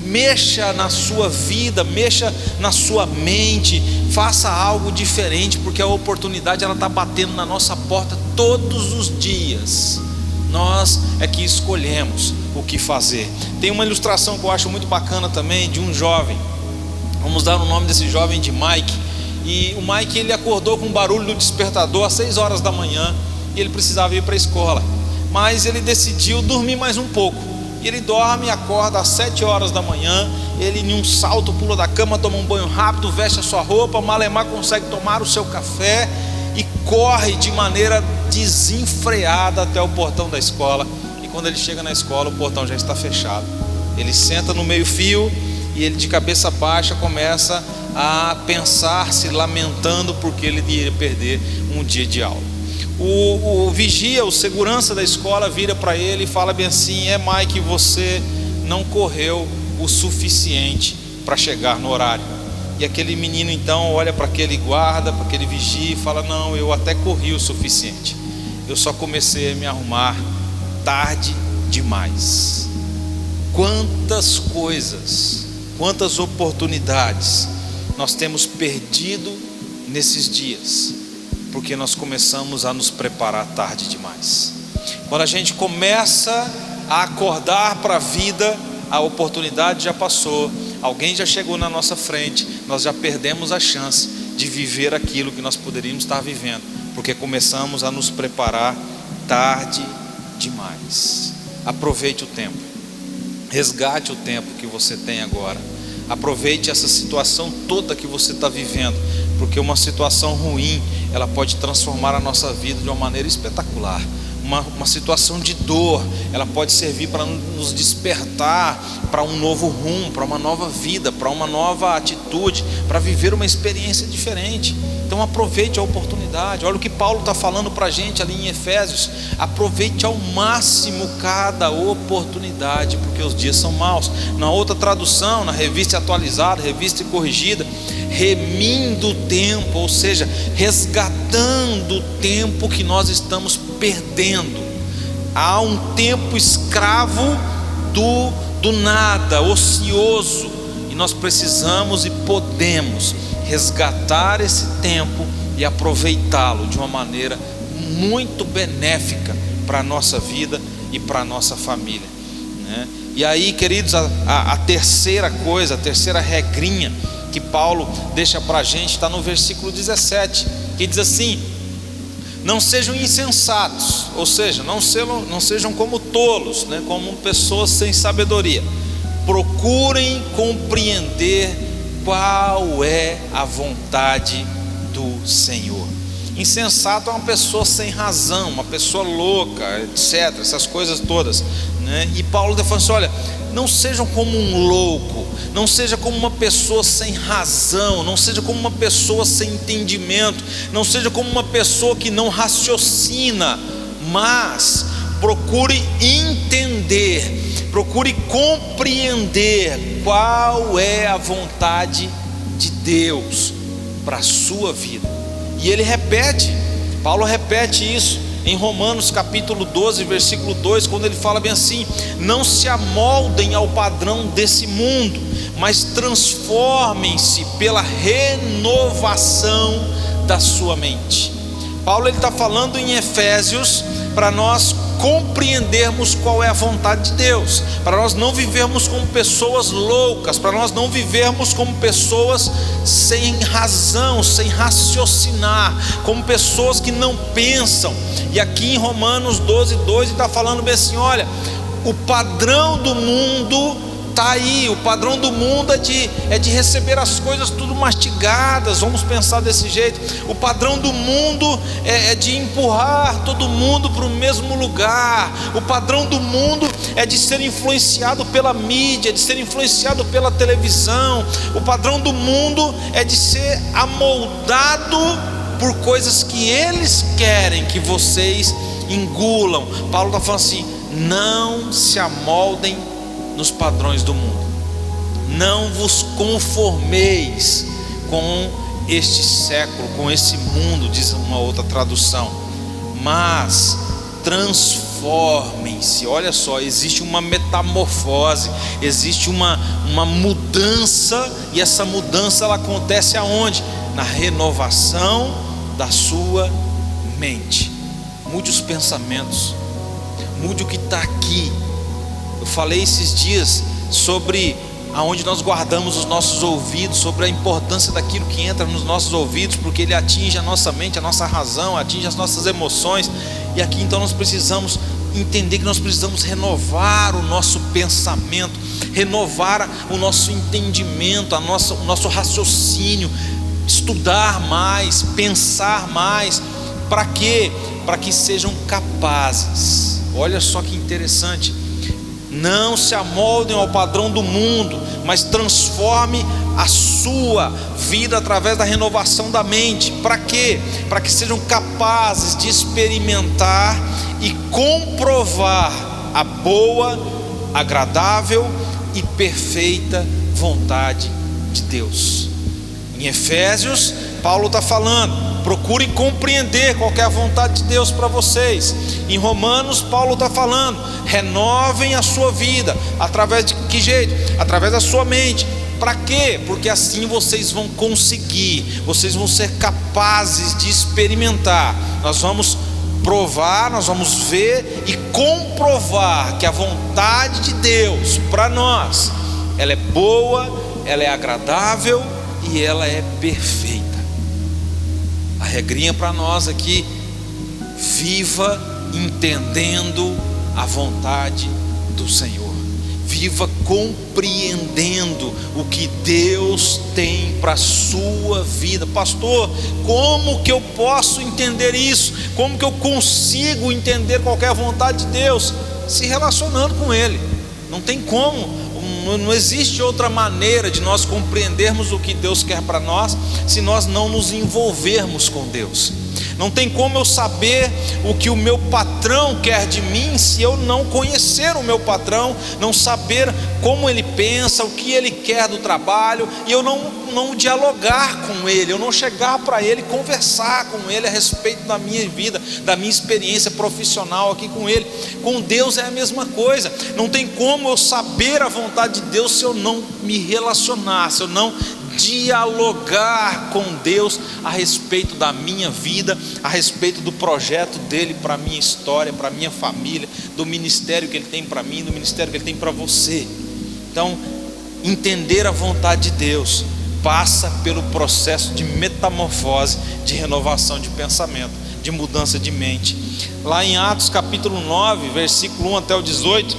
S3: mexa na sua vida, mexa na sua mente, faça algo diferente, porque a oportunidade ela está batendo na nossa porta todos os dias. Nós é que escolhemos o que fazer. Tem uma ilustração que eu acho muito bacana também, de um jovem. Vamos dar o nome desse jovem de Mike. E o Mike, ele acordou com o barulho do despertador às 6 horas da manhã, e ele precisava ir para a escola, mas ele decidiu dormir mais um pouco. E ele dorme e acorda às 7 horas da manhã. Ele em um salto pula da cama, toma um banho rápido, veste a sua roupa, malemar consegue tomar o seu café e corre de maneira desenfreada até o portão da escola. E quando ele chega na escola, o portão já está fechado. Ele senta no meio-fio e ele, de cabeça baixa, começa a pensar, se lamentando porque ele iria perder um dia de aula. O vigia, o segurança da escola, vira para ele e fala bem assim: Mike, você não correu o suficiente para chegar no horário. E aquele menino então olha para aquele guarda, para aquele vigia e fala: não, eu até corri o suficiente, eu só comecei a me arrumar tarde demais. Quantas coisas, quantas oportunidades nós temos perdido nesses dias, porque nós começamos a nos preparar tarde demais. Quando a gente começa a acordar para a vida, a oportunidade já passou, alguém já chegou na nossa frente, nós já perdemos a chance de viver aquilo que nós poderíamos estar vivendo, porque começamos a nos preparar tarde demais. Aproveite o tempo, resgate o tempo que você tem agora, aproveite essa situação toda que você está vivendo, porque uma situação ruim, ela pode transformar a nossa vida de uma maneira espetacular. Uma situação de dor, ela pode servir para nos despertar para um novo rumo, para uma nova vida, para uma nova atitude, para viver uma experiência diferente. Então aproveite a oportunidade. Olha o que Paulo está falando para a gente ali em Efésios: aproveite ao máximo cada oportunidade, porque os dias são maus. Na outra tradução, na Revista Atualizada, Revista Corrigida, remindo o tempo, ou seja, resgatando o tempo que nós estamos perdendo. Há um tempo escravo do nada, ocioso, e nós precisamos e podemos resgatar esse tempo e aproveitá-lo de uma maneira muito benéfica para a nossa vida e para a nossa família, né? E aí, queridos, a terceira coisa, a terceira regrinha que Paulo deixa para a gente está no versículo 17, que diz assim: não sejam insensatos, ou seja, não sejam como tolos, né? Como pessoas sem sabedoria. Procurem compreender qual é a vontade do Senhor. Insensato é uma pessoa sem razão, uma pessoa louca, etc., essas coisas todas. né? E Paulo está falando assim: olha, não sejam como um louco, não seja como uma pessoa sem razão, não seja como uma pessoa sem entendimento, não seja como uma pessoa que não raciocina, mas procure entender, procure compreender qual é a vontade de Deus para a sua vida. E ele repete, Paulo repete isso em Romanos capítulo 12, versículo 2, quando ele fala bem assim: não se amoldem ao padrão desse mundo, mas transformem-se pela renovação da sua mente. Paulo está falando em Efésios para nós compreendermos qual é a vontade de Deus, para nós não vivermos como pessoas loucas, para nós não vivermos como pessoas sem razão, sem raciocinar, como pessoas que não pensam. E aqui em Romanos 12, 2 está falando bem assim: olha, o padrão do mundo está aí, o padrão do mundo é de receber as coisas tudo mastigadas, vamos pensar desse jeito. O padrão do mundo é de empurrar todo mundo para o mesmo lugar. O padrão do mundo é de ser influenciado pela mídia, de ser influenciado pela televisão. O padrão do mundo é de ser amoldado por coisas que eles querem que vocês engulam. Paulo está falando assim: não se amoldem nos padrões do mundo, não vos conformeis com este século, com esse mundo, diz uma outra tradução, mas transformem-se. Olha só, existe uma metamorfose, existe uma mudança, e essa mudança ela acontece aonde? Na renovação da sua mente. Mude os pensamentos, mude o que está aqui. Eu falei esses dias sobre aonde nós guardamos os nossos ouvidos, sobre a importância daquilo que entra nos nossos ouvidos, porque ele atinge a nossa mente, a nossa razão, atinge as nossas emoções. E aqui então nós precisamos entender que nós precisamos renovar o nosso pensamento, renovar o nosso entendimento, o nosso raciocínio, estudar mais, pensar mais. Para quê? Para que sejam capazes. Olha só que interessante: não se amoldem ao padrão do mundo, mas transforme a sua vida através da renovação da mente. Para quê? Para que sejam capazes de experimentar e comprovar a boa, agradável e perfeita vontade de Deus. Em Efésios, Paulo está falando: procure compreender qual é a vontade de Deus para vocês. Em Romanos, Paulo está falando: renovem a sua vida. Através de que jeito? Através da sua mente. Para quê? Porque assim vocês vão conseguir, vocês vão ser capazes de experimentar. Nós vamos provar, nós vamos ver e comprovar que a vontade de Deus para nós, ela é boa, ela é agradável e ela é perfeita. A regrinha para nós aqui: viva entendendo a vontade do Senhor, viva compreendendo o que Deus tem para a sua vida. Pastor, como que eu posso entender isso? Como que eu consigo entender qual é a vontade de Deus? Se relacionando com Ele. Não tem como, não existe outra maneira de nós compreendermos o que Deus quer para nós se nós não nos envolvermos com Deus. Não tem como eu saber o que o meu patrão quer de mim se eu não conhecer o meu patrão, não saber como ele pensa, o que ele quer do trabalho, e eu não dialogar com ele, eu não chegar para ele, conversar com ele a respeito da minha vida, da minha experiência profissional aqui com ele. Com Deus é a mesma coisa. Não tem como eu saber a vontade de Deus se eu não me relacionar, se eu não dialogar com Deus a respeito da minha vida, a respeito do projeto dele para a minha história, para a minha família, do ministério que ele tem para mim, do ministério que ele tem para você. Então, entender a vontade de Deus passa pelo processo de metamorfose, de renovação de pensamento, de mudança de mente. Lá em Atos capítulo 9, versículo 1 até o 18,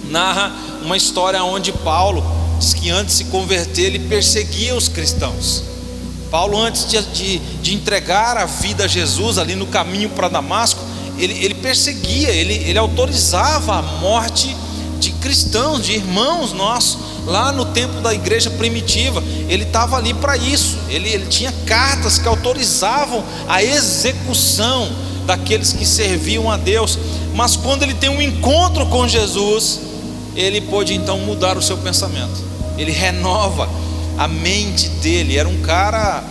S3: narra uma história onde Paulo diz que antes de se converter ele perseguia os cristãos. Paulo, antes de entregar a vida a Jesus ali no caminho para Damasco, ele perseguia, ele autorizava a morte de cristãos, de irmãos nossos, lá no tempo da igreja primitiva. Ele estava ali para isso, ele tinha cartas que autorizavam a execução daqueles que serviam a Deus. Mas quando ele tem um encontro com Jesus, ele pôde então mudar o seu pensamento, ele renova a mente dele. Era um cara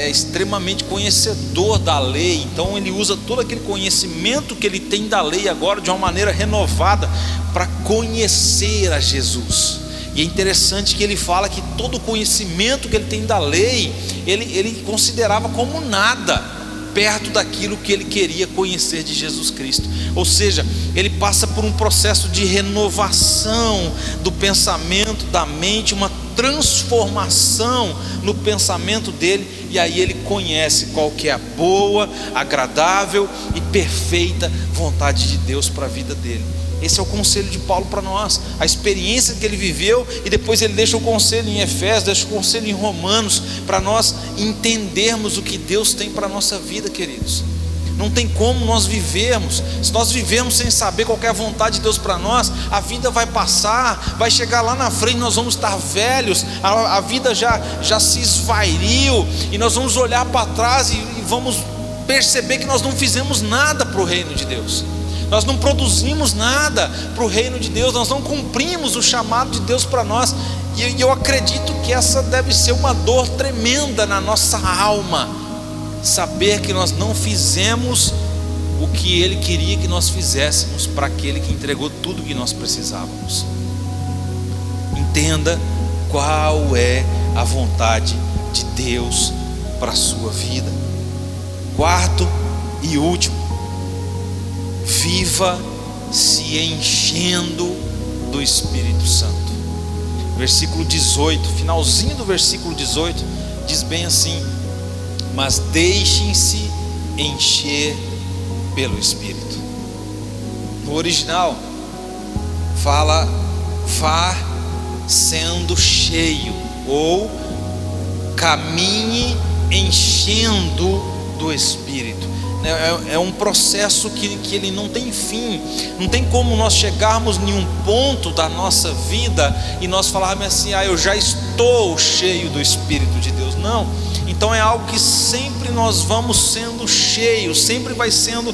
S3: extremamente conhecedor da lei, então ele usa todo aquele conhecimento que ele tem da lei agora de uma maneira renovada para conhecer a Jesus. E é interessante que ele fala que todo o conhecimento que ele tem da lei, ele considerava como nada perto daquilo que ele queria conhecer de Jesus Cristo. Ou seja, ele passa por um processo de renovação do pensamento, da mente, uma transformação no pensamento dele, e aí ele conhece qual que é a boa, agradável e perfeita vontade de Deus para a vida dele. Esse é o conselho de Paulo para nós, a experiência que ele viveu, e depois ele deixa o conselho em Efésios, deixa o conselho em Romanos, para nós entendermos o que Deus tem para a nossa vida, queridos. Não tem como nós vivermos, se nós vivermos sem saber qual é a vontade de Deus para nós, a vida vai passar, vai chegar lá na frente, nós vamos estar velhos, a vida já se esvairiu, e nós vamos olhar para trás e vamos perceber que nós não fizemos nada para o reino de Deus. Nós não produzimos nada para o reino de Deus, nós não cumprimos o chamado de Deus para nós. E eu acredito que essa deve ser uma dor tremenda na nossa alma, saber que nós não fizemos o que Ele queria que nós fizéssemos para aquele que entregou tudo que nós precisávamos. Entenda qual é a vontade de Deus para a sua vida. Quarto e último, viva se enchendo do Espírito Santo. Versículo 18, finalzinho do versículo 18, diz bem assim: mas deixem-se encher pelo Espírito. No original fala vá sendo cheio, ou caminhe enchendo do Espírito. É um processo que ele não tem fim. Não tem como nós chegarmos em um ponto da nossa vida e nós falarmos assim: eu já estou cheio do Espírito de Deus. Não. Então é algo que sempre nós vamos sendo cheios, sempre vai sendo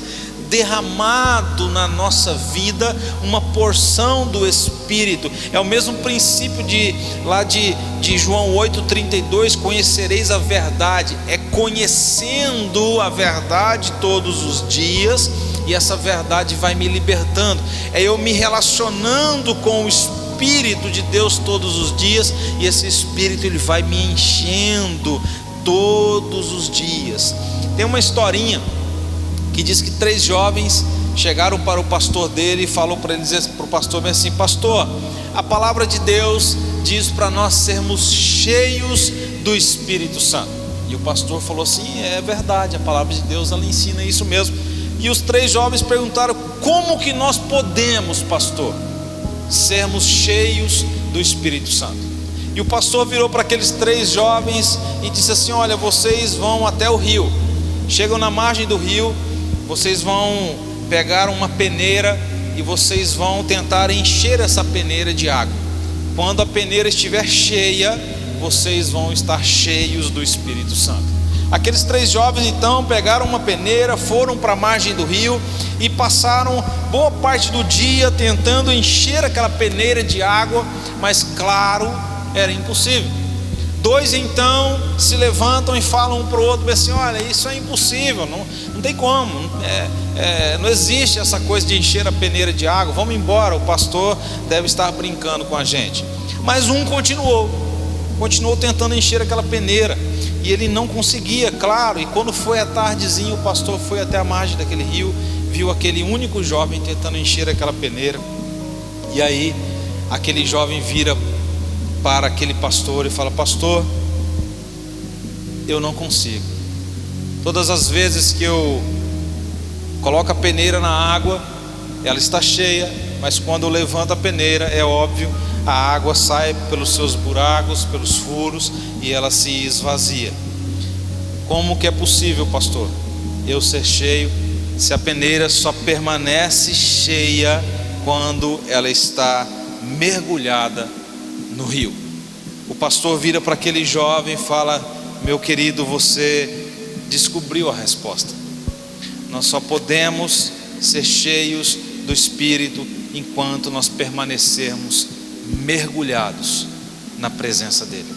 S3: derramado na nossa vida uma porção do Espírito. É o mesmo princípio de João 8,32, conhecereis a verdade. É conhecendo a verdade todos os dias, e essa verdade vai me libertando. É eu me relacionando com o Espírito de Deus todos os dias, e esse Espírito ele vai me enchendo todos os dias. Tem uma historinha que diz que 3 jovens chegaram para o pastor dele e falou para ele, para o pastor assim: pastor, a palavra de Deus diz para nós sermos cheios do Espírito Santo. E o pastor falou assim: é verdade, a palavra de Deus ela ensina isso mesmo. E os 3 jovens perguntaram: como que nós podemos, pastor, sermos cheios do Espírito Santo? E o pastor virou para aqueles 3 jovens e disse assim: olha, vocês vão até o rio, chegam na margem do rio, vocês vão pegar uma peneira e vocês vão tentar encher essa peneira de água. Quando a peneira estiver cheia, vocês vão estar cheios do Espírito Santo. Aqueles 3 jovens então pegaram uma peneira, foram para a margem do rio e passaram boa parte do dia tentando encher aquela peneira de água, mas claro, era impossível. 2 então se levantam e falam um para o outro assim: olha, isso é impossível, não tem como, não existe essa coisa de encher a peneira de água, vamos embora, o pastor deve estar brincando com a gente. Mas um continuou tentando encher aquela peneira, e ele não conseguia, claro. E quando foi à tardezinha, o pastor foi até a margem daquele rio, viu aquele único jovem tentando encher aquela peneira, e aí aquele jovem vira para aquele pastor e fala: pastor, eu não consigo. Todas as vezes que eu coloco a peneira na água, ela está cheia, mas quando eu levanto a peneira, é óbvio, a água sai pelos seus buracos, pelos furos, e ela se esvazia. Como que é possível, pastor, eu ser cheio se a peneira só permanece cheia quando ela está mergulhada no rio. O pastor vira para aquele jovem e fala: meu querido, você descobriu a resposta. Nós só podemos ser cheios do Espírito enquanto nós permanecermos mergulhados na presença dele.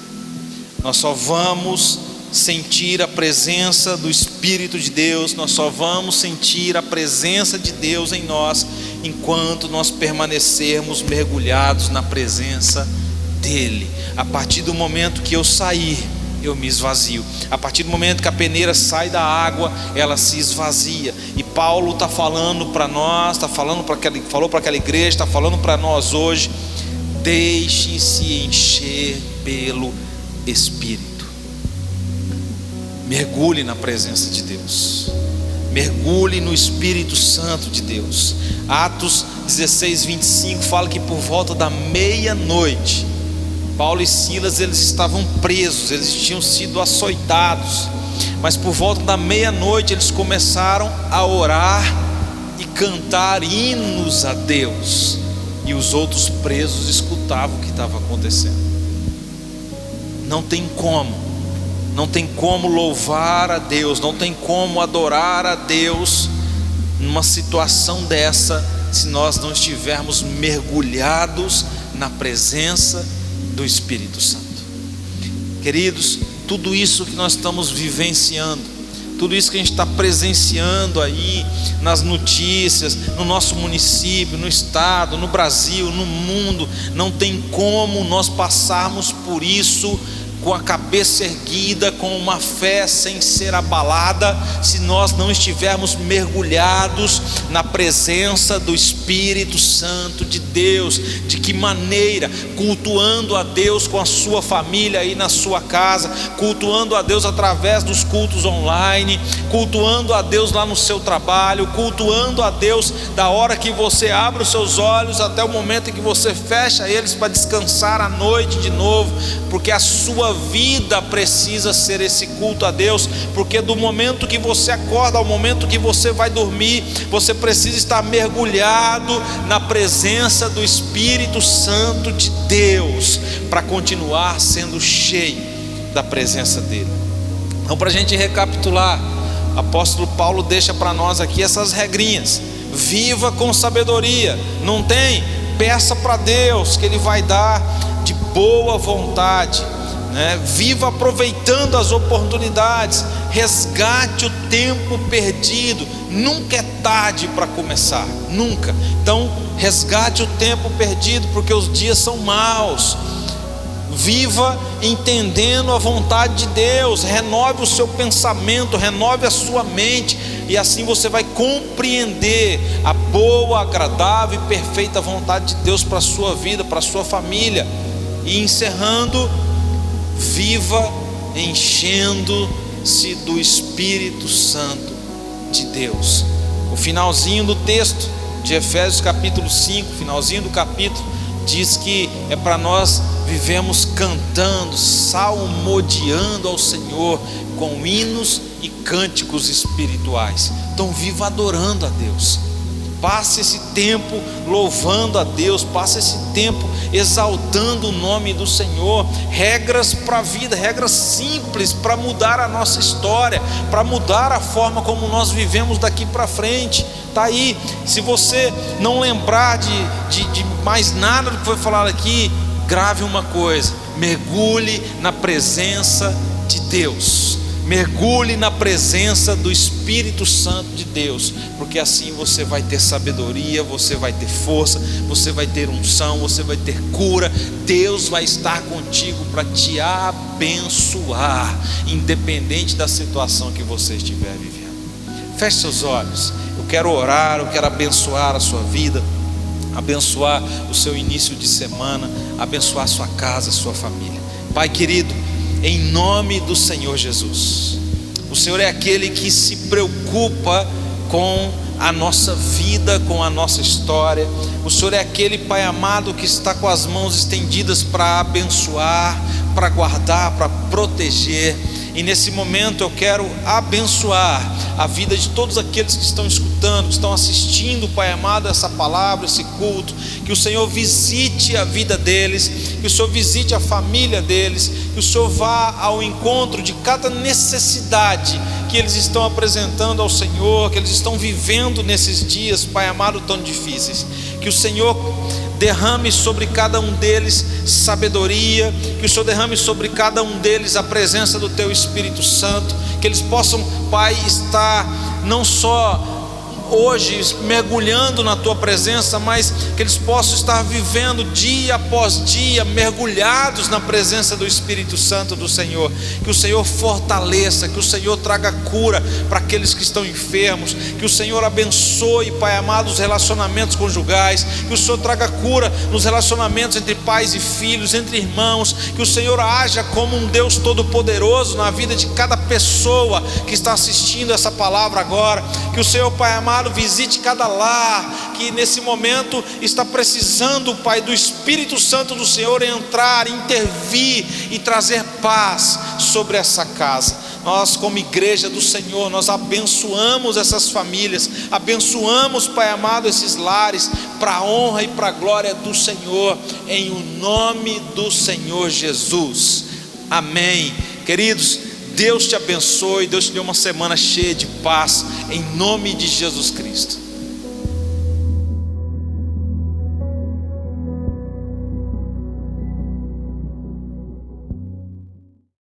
S3: Nós só vamos sentir a presença do Espírito de Deus, nós só vamos sentir a presença de Deus em nós enquanto nós permanecermos mergulhados na presença dele. A partir do momento que eu sair, eu me esvazio. A partir do momento que a peneira sai da água, ela se esvazia. E Paulo está falando para nós, falou para aquela igreja, está falando para nós hoje: deixe-se encher pelo Espírito. Mergulhe na presença de Deus, mergulhe no Espírito Santo de Deus. Atos 16:25 fala que por volta da meia-noite, Paulo e Silas, eles estavam presos, eles tinham sido açoitados, mas por volta da meia-noite eles começaram a orar e cantar hinos a Deus, e os outros presos escutavam o que estava acontecendo. Não tem como louvar a Deus, não tem como adorar a Deus numa situação dessa, se nós não estivermos mergulhados na presença do Espírito Santo. Queridos, tudo isso que nós estamos vivenciando, tudo isso que a gente está presenciando aí nas notícias, no nosso município, no estado, no Brasil, no mundo, não tem como nós passarmos por isso com a cabeça erguida, com uma fé sem ser abalada, se nós não estivermos mergulhados na presença do Espírito Santo de Deus. De que maneira? Cultuando a Deus com a sua família aí na sua casa, cultuando a Deus através dos cultos online, cultuando a Deus lá no seu trabalho, cultuando a Deus da hora que você abre os seus olhos até o momento em que você fecha eles para descansar à noite de novo, porque a sua vida precisa ser esse culto a Deus, porque do momento que você acorda ao momento que você vai dormir, você precisa estar mergulhado na presença do Espírito Santo de Deus, para continuar sendo cheio da presença dele. Então, para a gente recapitular, o apóstolo Paulo deixa para nós aqui essas regrinhas: viva com sabedoria, não tem? Peça para Deus que ele vai dar de boa vontade, né? Viva aproveitando as oportunidades, resgate o tempo perdido. Nunca é tarde para começar, nunca. Então resgate o tempo perdido, porque os dias são maus. Viva entendendo a vontade de Deus, renove o seu pensamento, renove a sua mente, e assim você vai compreender a boa, agradável e perfeita vontade de Deus para a sua vida, para a sua família. E encerrando, viva enchendo-se do Espírito Santo de Deus. O finalzinho do texto de Efésios capítulo 5, finalzinho do capítulo, diz que é para nós vivemos cantando, salmodiando ao Senhor com hinos e cânticos espirituais. Então viva adorando a Deus, passe esse tempo louvando a Deus, passe esse tempo exaltando o nome do Senhor. Regras para a vida, regras simples para mudar a nossa história, para mudar a forma como nós vivemos daqui para frente. Está aí. Se você não lembrar de mais nada do que foi falado aqui, grave uma coisa: mergulhe na presença de Deus, mergulhe na presença do Espírito Santo de Deus, porque assim você vai ter sabedoria, você vai ter força, você vai ter unção, você vai ter cura. Deus vai estar contigo para te abençoar, independente da situação que você estiver vivendo. Feche seus olhos. Eu quero orar, eu quero abençoar a sua vida, abençoar o seu início de semana, abençoar a sua casa, a sua família. Pai querido, em nome do Senhor Jesus, o Senhor é aquele que se preocupa com a nossa vida, com a nossa história. O Senhor é aquele, Pai amado, que está com as mãos estendidas para abençoar, para guardar, para proteger. E nesse momento eu quero abençoar a vida de todos aqueles que estão escutando, que estão assistindo, Pai amado, essa palavra, esse culto. Que o Senhor visite a vida deles, que o Senhor visite a família deles, que o Senhor vá ao encontro de cada necessidade que eles estão apresentando ao Senhor, que eles estão vivendo nesses dias, Pai amado, tão difíceis. Que o Senhor derrame sobre cada um deles sabedoria, que o Senhor derrame sobre cada um deles a presença do Teu Espírito Santo, que eles possam, Pai, estar não só hoje mergulhando na Tua presença, mas que eles possam estar vivendo dia após dia, mergulhados na presença do Espírito Santo do Senhor. Que o Senhor fortaleça, que o Senhor traga cura para aqueles que estão enfermos, que o Senhor abençoe, Pai amado, os relacionamentos conjugais, que o Senhor traga cura nos relacionamentos entre pais e filhos, entre irmãos, que o Senhor haja como um Deus todo-poderoso na vida de cada pessoa que está assistindo essa palavra agora. Que o Senhor, Pai amado, visite cada lar que nesse momento está precisando, Pai, do Espírito Santo do Senhor entrar, intervir e trazer paz sobre essa casa. Nós, como igreja do Senhor, nós abençoamos essas famílias, abençoamos, Pai amado, esses lares, para a honra e para a glória do Senhor, em o nome do Senhor Jesus. Amém. Queridos, Deus te abençoe, Deus te dê uma semana cheia de paz, em nome de Jesus Cristo.